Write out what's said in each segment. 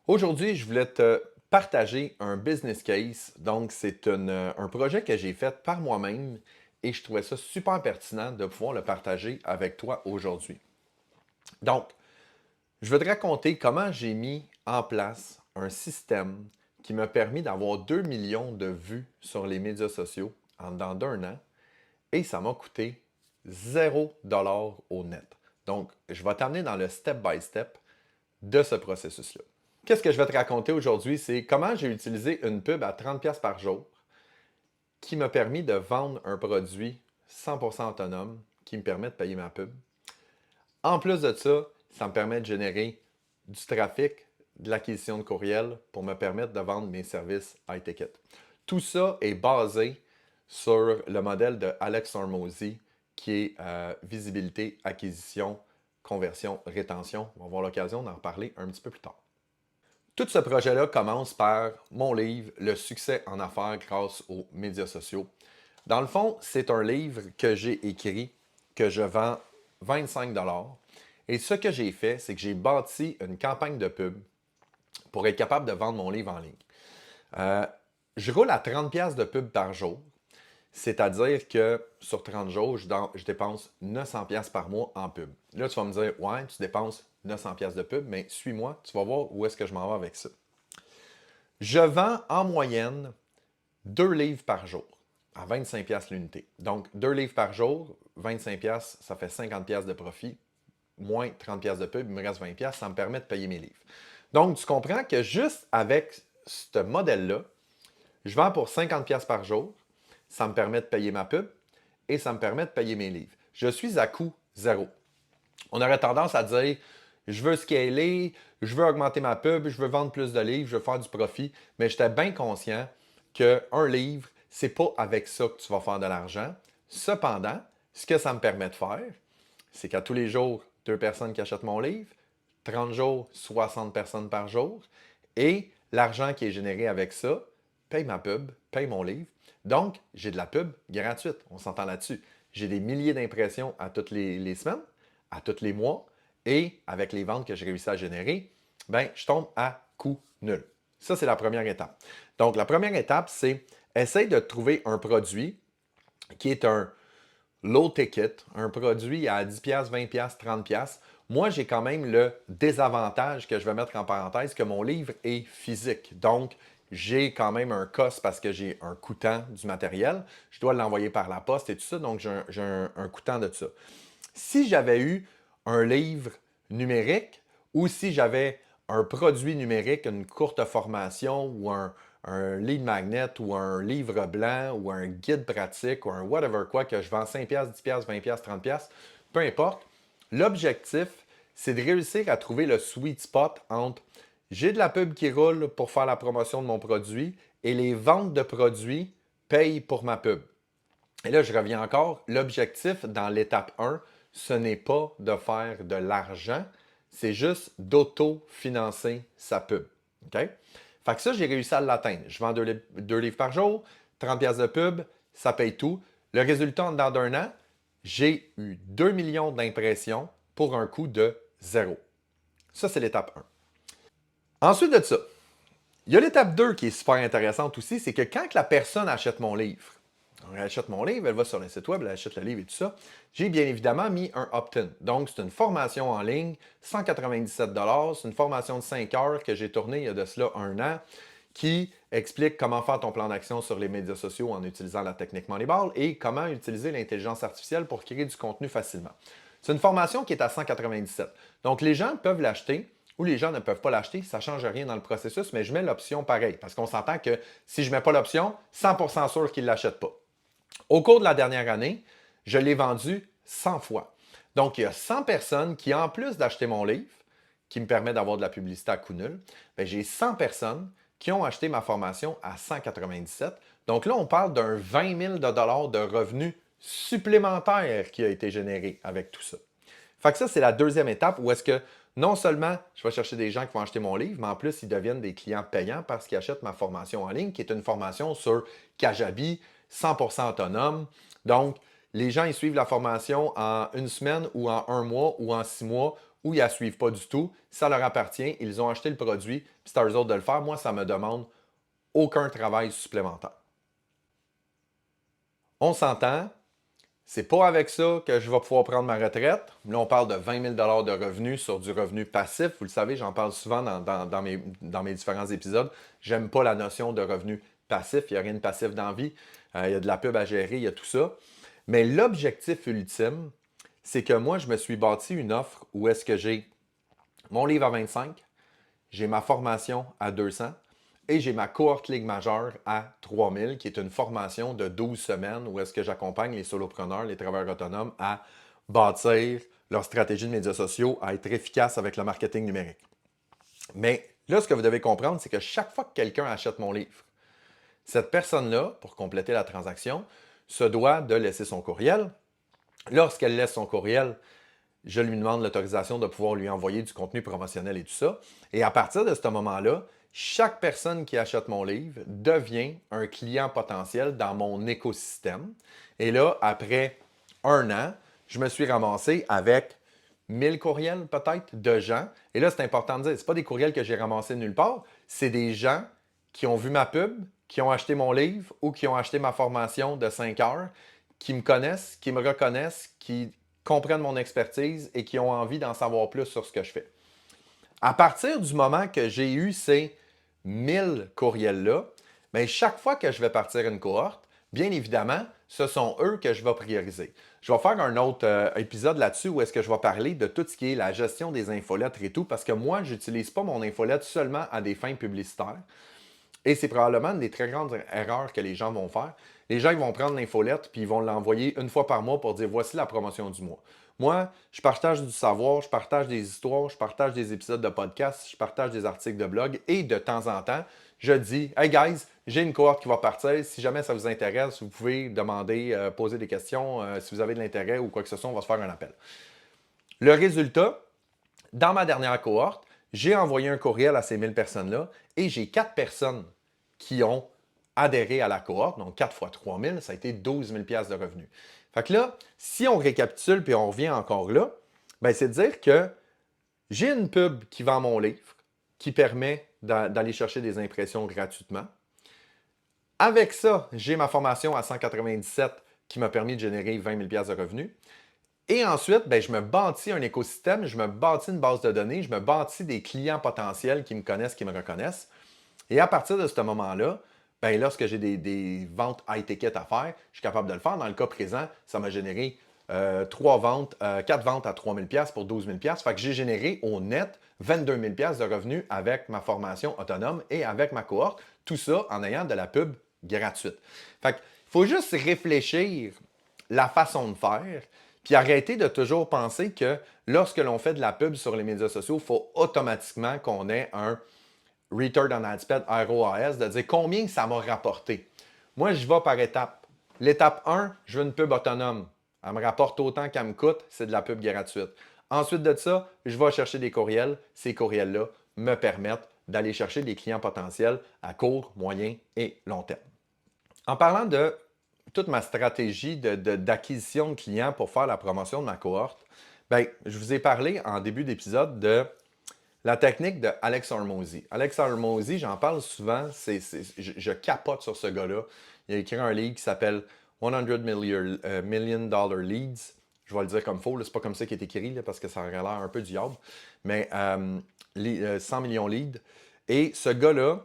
Aujourd'hui, je voulais te partager un business case. Donc, c'est un projet que j'ai fait par moi-même et je trouvais ça super pertinent de pouvoir le partager avec toi aujourd'hui. Donc, je vais te raconter comment j'ai mis en place un système qui m'a permis d'avoir 2 millions de vues sur les médias sociaux en dedans d'un an et ça m'a coûté 0$ au net. Donc, je vais t'amener dans le step by step de ce processus-là. Qu'est-ce que je vais te raconter aujourd'hui? C'est comment j'ai utilisé une pub à 30$ par jour qui m'a permis de vendre un produit 100% autonome qui me permet de payer ma pub. En plus de ça, ça me permet de générer du trafic, de l'acquisition de courriel pour me permettre de vendre mes services high ticket. Tout ça est basé sur le modèle de Alex Hormozy qui est visibilité, acquisition, conversion, rétention. On va avoir l'occasion d'en reparler un petit peu plus tard. Tout ce projet-là commence par mon livre Le succès en affaires grâce aux médias sociaux. Dans le fond, c'est un livre que j'ai écrit, que je vends 25$. Et ce que j'ai fait, c'est que j'ai bâti une campagne de pub pour être capable de vendre mon livre en ligne. Euh, je roule à 30$ de pub par jour, c'est-à-dire que sur 30 jours, je dépense 900$ par mois en pub. Là, tu vas me dire, ouais, tu dépenses 900$ de pub, mais suis-moi, tu vas voir où est-ce que je m'en vais avec ça. Je vends en moyenne 2 livres par jour à 25$ l'unité. Donc, 2 livres par jour, 25$, ça fait 50$ de profit, moins 30$ de pub, il me reste 20$, ça me permet de payer mes livres. Donc, tu comprends que juste avec ce modèle-là, je vends pour 50$ par jour, ça me permet de payer ma pub et ça me permet de payer mes livres. Je suis à coût zéro. On aurait tendance à dire, je veux scaler, je veux augmenter ma pub, je veux vendre plus de livres, je veux faire du profit, mais j'étais bien conscient qu'un livre, c'est pas avec ça que tu vas faire de l'argent. Cependant, ce que ça me permet de faire, c'est qu'à tous les jours, 2 personnes qui achètent mon livre, 30 jours, 60 personnes par jour, et l'argent qui est généré avec ça paye ma pub, paye mon livre. Donc, j'ai de la pub gratuite, on s'entend là-dessus. J'ai des milliers d'impressions à toutes les semaines, à tous les mois, et avec les ventes que j'ai réussi à générer, ben, je tombe à coût nul. Ça, c'est la première étape. Donc, la première étape, c'est essayer de trouver un produit qui est un low ticket, un produit à 10$, 20$, 30$. Moi, j'ai quand même le désavantage que je vais mettre en parenthèse que mon livre est physique. Donc, j'ai quand même un cost parce que j'ai un coûtant du matériel. Je dois l'envoyer par la poste et tout ça, donc j'ai un coûtant de ça. Si j'avais eu un livre numérique ou si j'avais un produit numérique, une courte formation ou un lead magnet ou un livre blanc ou un guide pratique ou un whatever quoi que je vends 5$, 10$, 20$, 30$, peu importe, l'objectif, c'est de réussir à trouver le sweet spot entre j'ai de la pub qui roule pour faire la promotion de mon produit et les ventes de produits payent pour ma pub. Et là, je reviens encore, l'objectif dans l'étape 1, ce n'est pas de faire de l'argent, c'est juste d'auto-financer sa pub. OK? Fait que ça, j'ai réussi à l'atteindre. Je vends 2 livres par jour, 30$ de pub, ça paye tout. Le résultat, en dedans d'un an, j'ai eu 2 millions d'impressions pour un coût de zéro. Ça, c'est l'étape 1. Ensuite de ça, il y a l'étape 2 qui est super intéressante aussi, c'est que quand la personne achète mon livre, elle achète mon livre, elle va sur le site web, elle achète le livre et tout ça, j'ai bien évidemment mis un opt-in. Donc, c'est une formation en ligne, 197$, c'est une formation de 5 heures que j'ai tournée il y a de cela un an, qui explique comment faire ton plan d'action sur les médias sociaux en utilisant la technique Moneyball et comment utiliser l'intelligence artificielle pour créer du contenu facilement. C'est une formation qui est à 197$. Donc, les gens peuvent l'acheter ou les gens ne peuvent pas l'acheter, ça ne change rien dans le processus, mais je mets l'option pareil, parce qu'on s'entend que si je ne mets pas l'option, 100% sûr qu'ils ne l'achètent pas. Au cours de la dernière année, je l'ai vendu 100 fois. Donc, il y a 100 personnes qui, en plus d'acheter mon livre, qui me permet d'avoir de la publicité à coût nul, bien, j'ai 100 personnes qui ont acheté ma formation à 197. Donc là, on parle d'un 20 000 de revenus supplémentaires qui a été généré avec tout ça. Fait que ça, c'est la deuxième étape où est-ce que non seulement je vais chercher des gens qui vont acheter mon livre, mais en plus, ils deviennent des clients payants parce qu'ils achètent ma formation en ligne, qui est une formation sur Kajabi, 100% autonome. Donc, les gens, ils suivent la formation en une semaine ou en un mois ou en 6 mois ou ils ne la suivent pas du tout. Ça leur appartient, ils ont acheté le produit, puis c'est à eux autres de le faire. Moi, ça me demande aucun travail supplémentaire. On s'entend, c'est pas avec ça que je vais pouvoir prendre ma retraite. Là, on parle de 20 000 de revenus sur du revenu passif. Vous le savez, j'en parle souvent dans mes différents épisodes. J'aime pas la notion de revenu passif. Il n'y a rien de passif dans la vie. Il y a de la pub à gérer, il y a tout ça. Mais l'objectif ultime, c'est que moi, je me suis bâti une offre où est-ce que j'ai mon livre à 25, j'ai ma formation à 200 et j'ai ma cohorte Ligue majeure à 3000, qui est une formation de 12 semaines où est-ce que j'accompagne les solopreneurs, les travailleurs autonomes à bâtir leur stratégie de médias sociaux, à être efficace avec le marketing numérique. Mais là, ce que vous devez comprendre, c'est que chaque fois que quelqu'un achète mon livre, cette personne-là, pour compléter la transaction, se doit de laisser son courriel. Lorsqu'elle laisse son courriel, je lui demande l'autorisation de pouvoir lui envoyer du contenu promotionnel et tout ça. Et à partir de ce moment-là, chaque personne qui achète mon livre devient un client potentiel dans mon écosystème. Et là, après un an, je me suis ramassé avec 1000 courriels peut-être de gens. Et là, c'est important de dire, ce pas des courriels que j'ai ramassés nulle part, c'est des gens qui ont vu ma pub, qui ont acheté mon livre ou qui ont acheté ma formation de 5 heures, qui me connaissent, qui me reconnaissent, qui comprennent mon expertise et qui ont envie d'en savoir plus sur ce que je fais. À partir du moment que j'ai eu ces 1000 courriels-là, bien, chaque fois que je vais partir une cohorte, bien évidemment, ce sont eux que je vais prioriser. Je vais faire un autre épisode là-dessus où est-ce que je vais parler de tout ce qui est la gestion des infolettres et tout, parce que moi, je n'utilise pas mon infolette seulement à des fins publicitaires. Et c'est probablement une des très grandes erreurs que les gens vont faire. Les gens ils vont prendre l'infolette puis ils vont l'envoyer une fois par mois pour dire voici la promotion du mois. Moi, je partage du savoir, je partage des histoires, je partage des épisodes de podcast, je partage des articles de blog et de temps en temps, je dis hey guys, j'ai une cohorte qui va partir. Si jamais ça vous intéresse, vous pouvez demander, poser des questions. Si vous avez de l'intérêt ou quoi que ce soit, on va se faire un appel. Le résultat, dans ma dernière cohorte, j'ai envoyé un courriel à ces 1000 personnes-là et j'ai 4 personnes qui ont adhéré à la cohorte. Donc, 4 fois 3000, ça a été 12 000 de revenus. Fait que là, si on récapitule puis on revient encore là, ben c'est de dire que j'ai une pub qui vend mon livre, qui permet d'aller chercher des impressions gratuitement. Avec ça, j'ai ma formation à 197 qui m'a permis de générer 20 000 de revenus. Et ensuite, ben, je me bâtis un écosystème, je me bâtis une base de données, je me bâtis des clients potentiels qui me connaissent, qui me reconnaissent. Et à partir de ce moment-là, ben, lorsque j'ai des ventes high ticket à faire, je suis capable de le faire. Dans le cas présent, ça m'a généré 4 ventes à 3 000 pour 12 000 Fait que j'ai généré au net 22 000 de revenus avec ma formation autonome et avec ma cohorte. Tout ça en ayant de la pub gratuite. Fait qu'il faut juste réfléchir la façon de faire, puis arrêter de toujours penser que lorsque l'on fait de la pub sur les médias sociaux, il faut automatiquement qu'on ait un Return on Ad Spend, ROAS, de dire combien ça m'a rapporté. Moi, je vais par étapes. L'étape 1, je veux une pub autonome. Elle me rapporte autant qu'elle me coûte, c'est de la pub gratuite. Ensuite de ça, je vais chercher des courriels. Ces courriels-là me permettent d'aller chercher des clients potentiels à court, moyen et long terme. En parlant de toute ma stratégie d'acquisition de clients pour faire la promotion de ma cohorte, bien, je vous ai parlé en début d'épisode de la technique de Alex Hormozy. Alex Hormozy, j'en parle souvent, je capote sur ce gars-là. Il a écrit un livre qui s'appelle 100 Million Dollar Leads. Je vais le dire comme il faut, c'est pas comme ça qu'il est écrit là, parce que ça aurait l'air un peu diable. Mais 100 millions leads. Et ce gars-là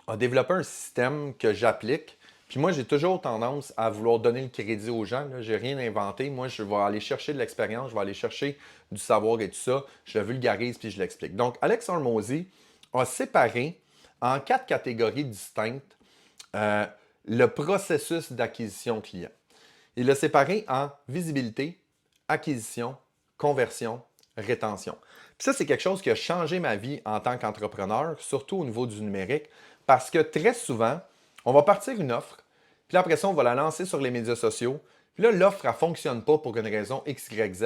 a développé un système que j'applique. Puis moi, j'ai toujours tendance à vouloir donner le crédit aux gens. Je n'ai rien inventé. Moi, je vais aller chercher de l'expérience, je vais aller chercher du savoir et tout ça. Je le vulgarise puis je l'explique. Donc, Alex Hormozy a séparé en 4 catégories distinctes le processus d'acquisition client. Il l'a séparé en visibilité, acquisition, conversion, rétention. Puis ça, c'est quelque chose qui a changé ma vie en tant qu'entrepreneur, surtout au niveau du numérique, parce que très souvent, on va partir une offre, puis là, après ça, on va la lancer sur les médias sociaux. Puis là, l'offre, elle ne fonctionne pas pour une raison X, Y, Z.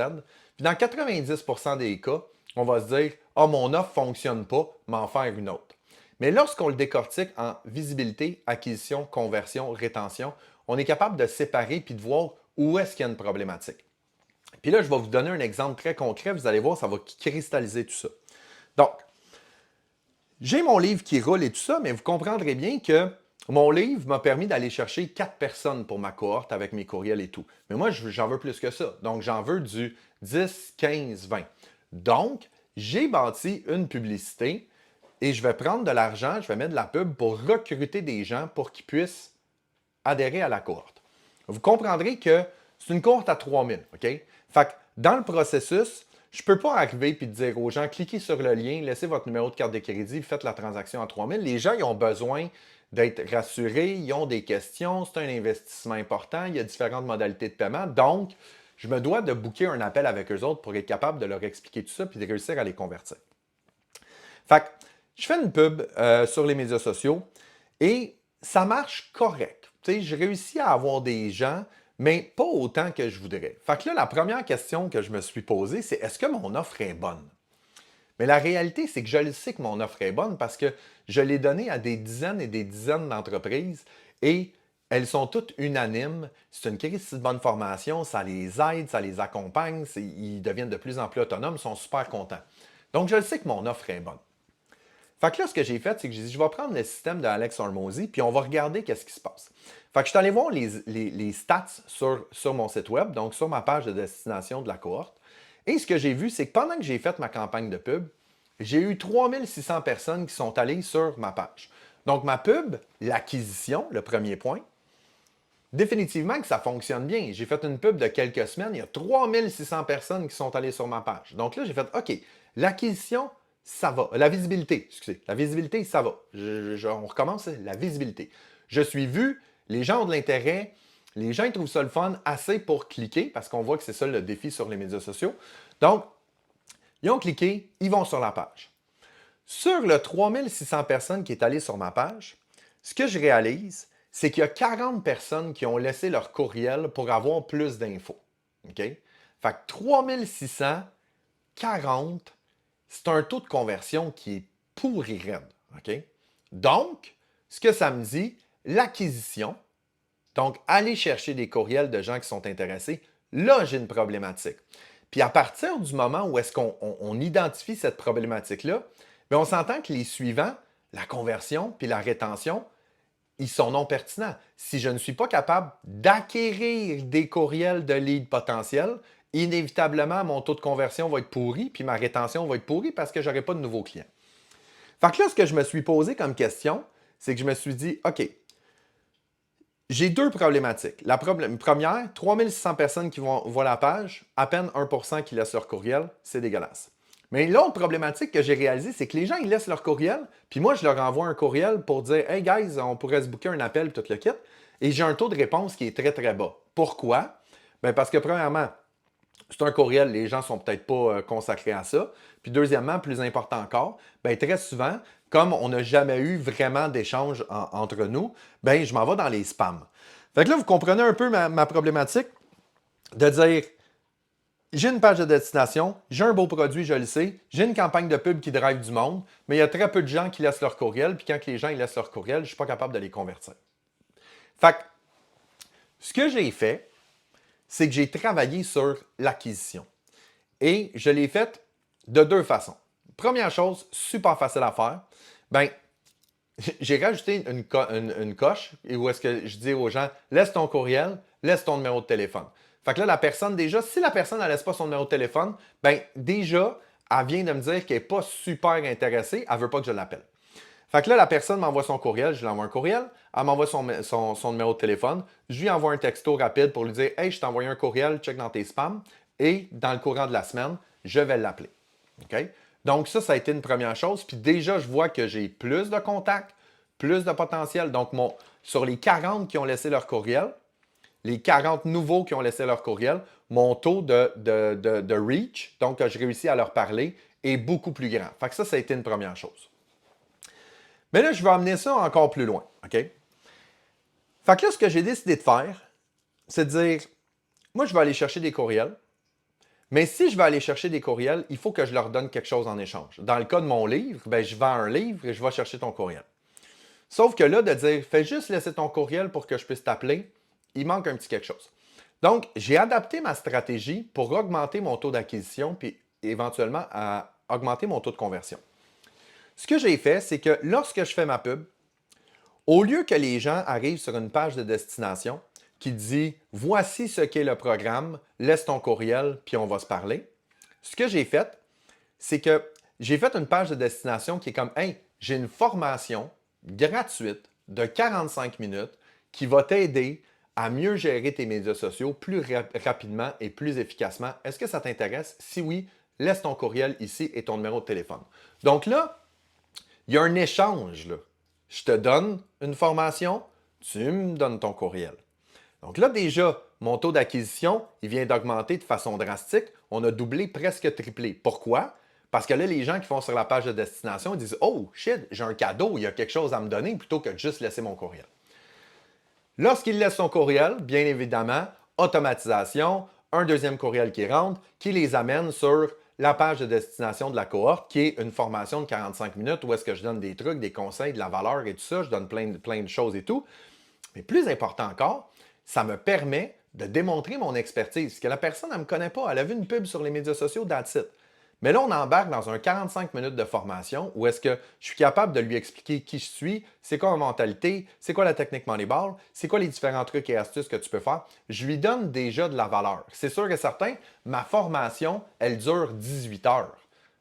Puis dans 90% des cas, on va se dire « Ah, mon offre ne fonctionne pas, m'en faire une autre ». Mais lorsqu'on le décortique en visibilité, acquisition, conversion, rétention, on est capable de séparer puis de voir où est-ce qu'il y a une problématique. Puis là, je vais vous donner un exemple très concret. Vous allez voir, ça va cristalliser tout ça. Donc, j'ai mon livre qui roule et tout ça, mais vous comprendrez bien que mon livre m'a permis d'aller chercher 4 personnes pour ma cohorte avec mes courriels et tout. Mais moi, j'en veux plus que ça. Donc, j'en veux du 10, 15, 20. Donc, j'ai bâti une publicité et je vais prendre de l'argent, je vais mettre de la pub pour recruter des gens pour qu'ils puissent adhérer à la cohorte. Vous comprendrez que c'est une cohorte à 3000, OK? Fait que dans le processus, je ne peux pas arriver et dire aux gens, cliquez sur le lien, laissez votre numéro de carte de crédit, faites la transaction à 3000. Les gens, ils ont besoin d'être rassurés, ils ont des questions, c'est un investissement important, il y a différentes modalités de paiement. Donc, je me dois de booker un appel avec eux autres pour être capable de leur expliquer tout ça puis de réussir à les convertir. Fait que je fais une pub sur les médias sociaux et ça marche correct. Tu sais, je réussis à avoir des gens, mais pas autant que je voudrais. Fait que là, la première question que je me suis posée, c'est est-ce que mon offre est bonne? Mais la réalité, c'est que je le sais que mon offre est bonne parce que je l'ai donnée à des dizaines et des dizaines d'entreprises et elles sont toutes unanimes. C'est une crise de bonne formation, ça les aide, ça les accompagne, ils deviennent de plus en plus autonomes, ils sont super contents. Donc, je le sais que mon offre est bonne. Fait que là, ce que j'ai fait, c'est que j'ai dit, je vais prendre le système de Alex Hormozy, puis on va regarder qu'est-ce qui se passe. Fait que je suis allé voir les stats sur mon site web, donc sur ma page de destination de la cohorte. Et ce que j'ai vu, c'est que pendant que j'ai fait ma campagne de pub, j'ai eu 3600 personnes qui sont allées sur ma page. Donc ma pub, l'acquisition, le premier point, définitivement que ça fonctionne bien. J'ai fait une pub de quelques semaines, il y a 3600 personnes qui sont allées sur ma page. Donc là, j'ai fait, OK, l'acquisition, ça va. La visibilité, excusez. La visibilité, ça va. On recommence, la visibilité. Je suis vu, les gens ont de l'intérêt, les gens ils trouvent ça le fun assez pour cliquer, parce qu'on voit que c'est ça le défi sur les médias sociaux. Donc, ils ont cliqué, ils vont sur la page. Sur le 3600 personnes qui est allées sur ma page, ce que je réalise, c'est qu'il y a 40 personnes qui ont laissé leur courriel pour avoir plus d'infos. OK? Fait que 3600, 40, c'est un taux de conversion qui est pourri raide. OK? Donc, ce que ça me dit, l'acquisition, donc aller chercher des courriels de gens qui sont intéressés, là, j'ai une problématique. Puis à partir du moment où est-ce qu'on identifie cette problématique-là, bien, on s'entend que les suivants, la conversion puis la rétention, ils sont non pertinents. Si je ne suis pas capable d'acquérir des courriels de leads potentiels, inévitablement, mon taux de conversion va être pourri, puis ma rétention va être pourrie parce que je n'aurai pas de nouveaux clients. Fait que là, ce que je me suis posé comme question, c'est que je me suis dit, OK, j'ai deux problématiques. La première, 3600 personnes qui voient la page, à peine 1% qui laissent leur courriel, c'est dégueulasse. Mais l'autre problématique que j'ai réalisée, c'est que les gens, ils laissent leur courriel, puis moi, je leur envoie un courriel pour dire « Hey guys, on pourrait se booker un appel, tout le kit. » Et j'ai un taux de réponse qui est très, très bas. Pourquoi? Bien, parce que premièrement, c'est un courriel, les gens ne sont peut-être pas consacrés à ça. Puis deuxièmement, plus important encore, bien, très souvent, comme on n'a jamais eu vraiment d'échange entre nous, bien, je m'en vais dans les spams. Fait que là, vous comprenez un peu ma problématique de dire j'ai une page de destination, j'ai un beau produit, je le sais, j'ai une campagne de pub qui drive du monde, mais il y a très peu de gens qui laissent leur courriel, puis quand les gens ils laissent leur courriel, je ne suis pas capable de les convertir. Fait que, ce que j'ai fait, c'est que j'ai travaillé sur l'acquisition. Et je l'ai faite de deux façons. Première chose, super facile à faire, ben, j'ai rajouté une coche où est-ce que je dis aux gens, laisse ton courriel, laisse ton numéro de téléphone. Fait que là, la personne, déjà, si la personne ne laisse pas son numéro de téléphone, ben déjà, elle vient de me dire qu'elle n'est pas super intéressée, elle ne veut pas que je l'appelle. Fait que là, la personne m'envoie son courriel, je lui envoie un courriel, elle m'envoie son numéro de téléphone, je lui envoie un texto rapide pour lui dire « Hey, je t'ai envoyé un courriel, check dans tes spams. » Et dans le courant de la semaine, je vais l'appeler. OK? Donc ça a été une première chose. Puis déjà, je vois que j'ai plus de contacts, plus de potentiel. Donc sur les 40 qui ont laissé leur courriel, les 40 nouveaux qui ont laissé leur courriel, mon taux de reach, donc que je réussis à leur parler, est beaucoup plus grand. Fait que ça a été une première chose. Mais là, je vais amener ça encore plus loin. OK? Fait que là, ce que j'ai décidé de faire, c'est de dire, moi, je vais aller chercher des courriels. Mais si je vais aller chercher des courriels, il faut que je leur donne quelque chose en échange. Dans le cas de mon livre, ben, je vends un livre et je vais chercher ton courriel. Sauf que là, de dire, fais juste laisser ton courriel pour que je puisse t'appeler, il manque un petit quelque chose. Donc, j'ai adapté ma stratégie pour augmenter mon taux d'acquisition puis éventuellement à augmenter mon taux de conversion. Ce que j'ai fait, c'est que lorsque je fais ma pub, au lieu que les gens arrivent sur une page de destination qui dit voici ce qu'est le programme, laisse ton courriel puis on va se parler, ce que j'ai fait, c'est que j'ai fait une page de destination qui est comme hey, j'ai une formation gratuite de 45 minutes qui va t'aider à mieux gérer tes médias sociaux plus rapidement et plus efficacement. Est-ce que ça t'intéresse? Si oui, laisse ton courriel ici et ton numéro de téléphone. Donc là, il y a un échange, là. Je te donne une formation, tu me donnes ton courriel. Donc là, déjà, mon taux d'acquisition, il vient d'augmenter de façon drastique. On a doublé, presque triplé. Pourquoi? Parce que là, les gens qui vont sur la page de destination, ils disent oh shit, j'ai un cadeau, il y a quelque chose à me donner plutôt que de juste laisser mon courriel. Lorsqu'il laisse son courriel, bien évidemment, automatisation, un deuxième courriel qui rentre, qui les amène sur la page de destination de la cohorte, qui est une formation de 45 minutes où est-ce que je donne des trucs, des conseils, de la valeur et tout ça, je donne plein de choses et tout. Mais plus important encore, ça me permet de démontrer mon expertise. Que la personne, elle ne me connaît pas, elle a vu une pub sur les médias sociaux, that's it. Mais là, on embarque dans un 45 minutes de formation où est-ce que je suis capable de lui expliquer qui je suis, c'est quoi ma mentalité, c'est quoi la technique Moneyball, c'est quoi les différents trucs et astuces que tu peux faire. Je lui donne déjà de la valeur. C'est sûr que certain, ma formation, elle dure 18 heures.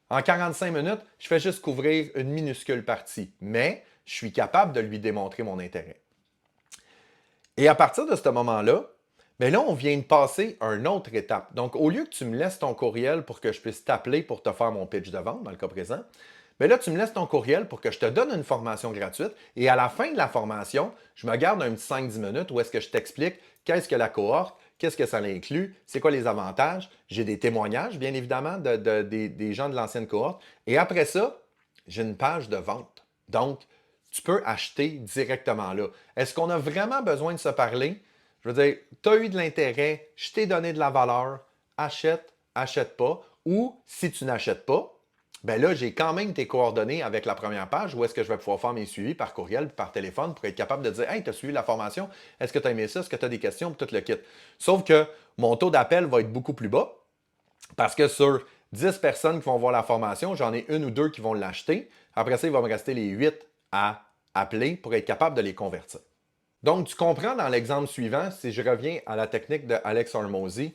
En 45 minutes, je fais juste couvrir une minuscule partie, mais je suis capable de lui démontrer mon intérêt. Et à partir de ce moment-là, bien là, on vient de passer à une autre étape. Donc, au lieu que tu me laisses ton courriel pour que je puisse t'appeler pour te faire mon pitch de vente, dans le cas présent, bien là, tu me laisses ton courriel pour que je te donne une formation gratuite. Et à la fin de la formation, je me garde un petit 5-10 minutes où est-ce que je t'explique qu'est-ce que la cohorte, qu'est-ce que ça inclut, c'est quoi les avantages. J'ai des témoignages, bien évidemment, des gens de l'ancienne cohorte. Et après ça, j'ai une page de vente. Donc, tu peux acheter directement là. Est-ce qu'on a vraiment besoin de se parler? Je veux dire, tu as eu de l'intérêt, je t'ai donné de la valeur, achète, achète pas. Ou si tu n'achètes pas, ben là, j'ai quand même tes coordonnées avec la première page où est-ce que je vais pouvoir faire mes suivis par courriel, par téléphone pour être capable de dire hey, tu as suivi la formation, est-ce que tu as aimé ça, est-ce que tu as des questions, tout le kit. Sauf que mon taux d'appel va être beaucoup plus bas parce que sur 10 personnes qui vont voir la formation, j'en ai une ou deux qui vont l'acheter. Après ça, il va me rester les 8 à appeler pour être capable de les convertir. Donc, tu comprends dans l'exemple suivant, si je reviens à la technique de Alex Hormozy,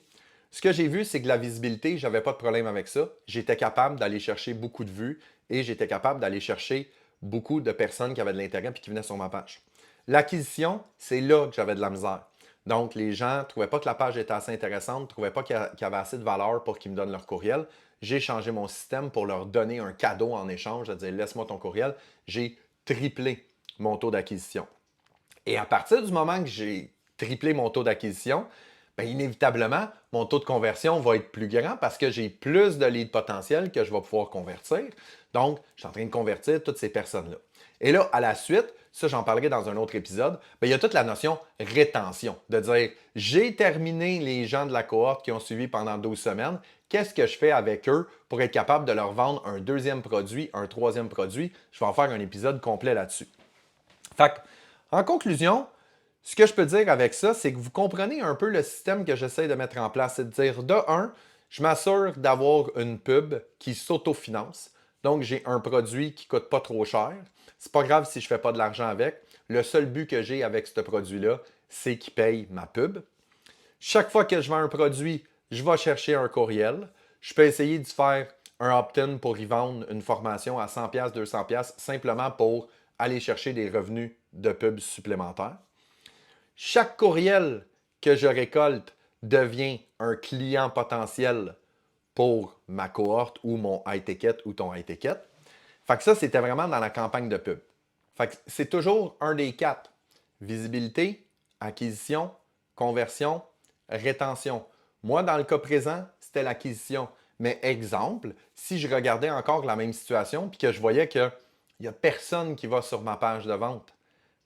ce que j'ai vu, c'est que la visibilité, je n'avais pas de problème avec ça. J'étais capable d'aller chercher beaucoup de vues et j'étais capable d'aller chercher beaucoup de personnes qui avaient de l'intérêt et qui venaient sur ma page. L'acquisition, c'est là que j'avais de la misère. Donc, les gens ne trouvaient pas que la page était assez intéressante, ne trouvaient pas qu'il y avait assez de valeur pour qu'ils me donnent leur courriel. J'ai changé mon système pour leur donner un cadeau en échange, de dire laisse-moi ton courriel. J'ai triplé mon taux d'acquisition. Et à partir du moment que j'ai triplé mon taux d'acquisition, bien, inévitablement, mon taux de conversion va être plus grand parce que j'ai plus de leads potentiels que je vais pouvoir convertir. Donc, je suis en train de convertir toutes ces personnes-là. Et là, à la suite, ça j'en parlerai dans un autre épisode, bien, il y a toute la notion rétention, de dire j'ai terminé les gens de la cohorte qui ont suivi pendant 12 semaines, qu'est-ce que je fais avec eux pour être capable de leur vendre un deuxième produit, un troisième produit? Je vais en faire un épisode complet là-dessus. Fait que, en conclusion, ce que je peux dire avec ça, c'est que vous comprenez un peu le système que j'essaie de mettre en place. C'est de dire, de un, je m'assure d'avoir une pub qui s'autofinance. Donc, j'ai un produit qui ne coûte pas trop cher. C'est pas grave si je ne fais pas de l'argent avec. Le seul but que j'ai avec ce produit-là, c'est qu'il paye ma pub. Chaque fois que je vends un produit, je vais chercher un courriel. Je peux essayer de faire un opt-in pour y vendre une formation à 100$, 200$, simplement pour aller chercher des revenus de pub supplémentaires. Chaque courriel que je récolte devient un client potentiel pour ma cohorte ou mon high ticket ou ton high ticket. Fait que ça, c'était vraiment dans la campagne de pub. Fait que c'est toujours un des quatre. Visibilité, acquisition, conversion, rétention. Moi, dans le cas présent, c'était l'acquisition. Mais exemple, si je regardais encore la même situation puis que je voyais qu'il n'y a personne qui va sur ma page de vente,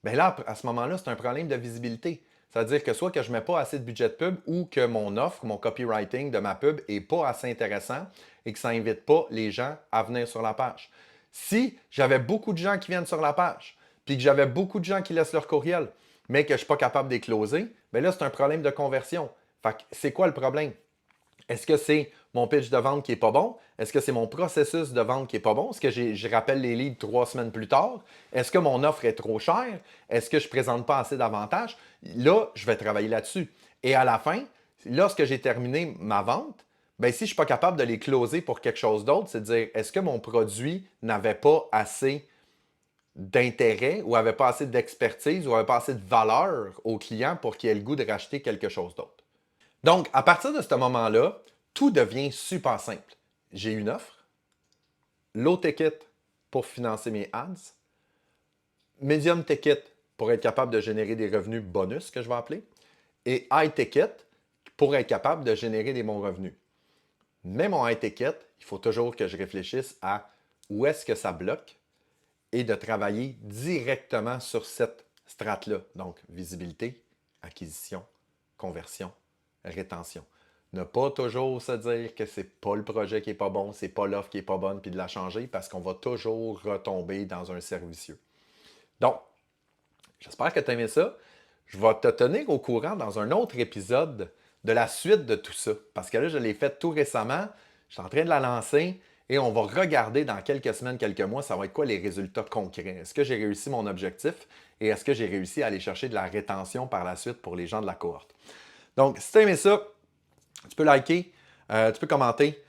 bien là, à ce moment-là, c'est un problème de visibilité. C'est-à-dire que soit que je ne mets pas assez de budget de pub ou que mon offre, mon copywriting de ma pub n'est pas assez intéressant et que ça n'invite pas les gens à venir sur la page. Si j'avais beaucoup de gens qui viennent sur la page, puis que j'avais beaucoup de gens qui laissent leur courriel, mais que je ne suis pas capable de les closer, bien là, c'est un problème de conversion. Fait que c'est quoi le problème? Est-ce que c'est mon pitch de vente qui n'est pas bon? Est-ce que c'est mon processus de vente qui n'est pas bon? Est-ce que je rappelle les leads 3 semaines plus tard? Est-ce que mon offre est trop chère? Est-ce que je ne présente pas assez d'avantages? Là, je vais travailler là-dessus. Et à la fin, lorsque j'ai terminé ma vente, ben, si je ne suis pas capable de les closer pour quelque chose d'autre, c'est de dire, est-ce que mon produit n'avait pas assez d'intérêt ou n'avait pas assez d'expertise ou n'avait pas assez de valeur au client pour qu'il ait le goût de racheter quelque chose d'autre? Donc, à partir de ce moment-là, tout devient super simple. J'ai une offre, low ticket pour financer mes ads, medium ticket pour être capable de générer des revenus bonus, que je vais appeler, et high ticket pour être capable de générer des bons revenus. Mais mon high ticket, il faut toujours que je réfléchisse à où est-ce que ça bloque et de travailler directement sur cette strate-là. Donc, visibilité, acquisition, conversion, rétention. Ne pas toujours se dire que c'est pas le projet qui est pas bon, c'est pas l'offre qui est pas bonne, puis de la changer parce qu'on va toujours retomber dans un cercle vicieux. Donc, j'espère que tu as aimé ça. Je vais te tenir au courant dans un autre épisode de la suite de tout ça. Parce que là, je l'ai fait tout récemment. Je suis en train de la lancer et on va regarder dans quelques semaines, quelques mois, ça va être quoi les résultats concrets. Est-ce que j'ai réussi mon objectif et est-ce que j'ai réussi à aller chercher de la rétention par la suite pour les gens de la cohorte? Donc, si tu as aimé ça, tu peux liker, tu peux commenter,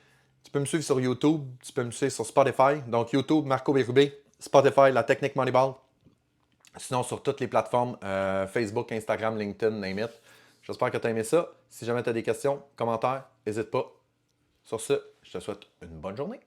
tu peux me suivre sur YouTube, tu peux me suivre sur Spotify. Donc, YouTube, Marco Bérubé, Spotify, La Technique Moneyball. Sinon, sur toutes les plateformes, Facebook, Instagram, LinkedIn, name it. J'espère que tu as aimé ça. Si jamais tu as des questions, commentaires, n'hésite pas. Sur ce, je te souhaite une bonne journée.